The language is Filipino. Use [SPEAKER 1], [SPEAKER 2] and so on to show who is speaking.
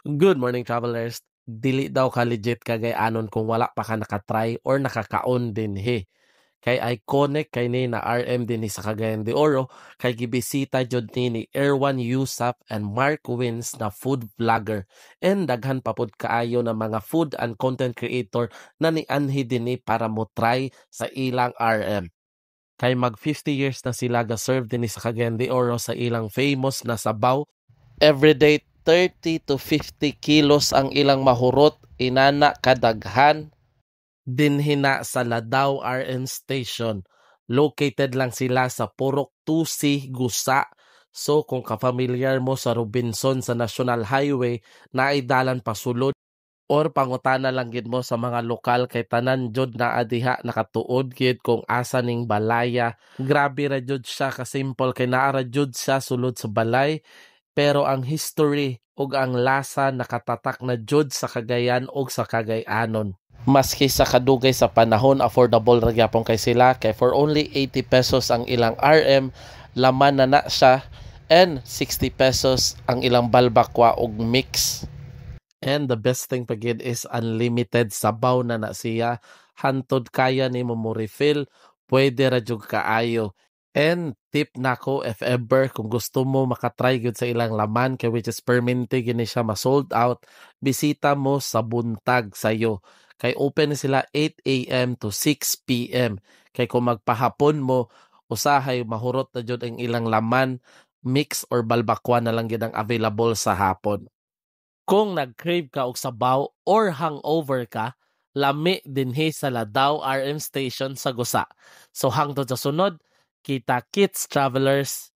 [SPEAKER 1] Good morning, travelers. Dili daw ka legit kagay anon kung wala pa ka nakatry or nakakaon din he. Kay iconic kay ni na RM din ni sa Cagayan de Oro kay gibisita jud ni Erwan Yusuf and Mark Wins na food vlogger and daghan pa pud kaayo na mga food and content creator na nianhi din ni para mo try sa ilang RM. Kay mag 50 years na sila ga-serve din ni sa Cagayan de Oro sa ilang famous na sabaw. Everyday 30 to 50 kilos ang ilang mahurot, inana kadaghan. Dinhina sa Ladaw RN Station. Located lang sila sa Purok 2C, Gusa. So kung ka-familiar mo sa Robinson sa National Highway, naidalan pasulod or pangutana lang gid mo sa mga lokal kay tanan jud na adiha nakatuod gid kung asa ning balaya. Grabe ra jud siya ka simple kay naa ra jud siya sulod sa balay. Pero ang history ug ang lasa nakatatak na jud sa Cagayan ug sa Cagayanon. Maski sa kadugay sa panahon, affordable ra gyapon kay sila kay for only 80 pesos ang ilang RM, laman na siya and 60 pesos ang ilang balbakwa ug mix. And the best thing pagid is unlimited sabaw na siya. Hantod kaya ni mo refill, pwede ra jud kaayo. And tip nako if ever kung gusto mo makatry gyud sa ilang laman kay which is permente gini siya ma-sold out, bisita mo sa buntag sayo. Kay open sila 8 a.m. to 6 p.m. Kay kung magpahapon mo, usahay mahurot na jud ang ilang laman, mix or balbakwa na lang gid ang available sa hapon. Kung nag-crave ka og sabaw or hangover ka, lami dinhi sa Ladaw RM Station sa Gusa. So hangtod sa sunod, kita kits travelers.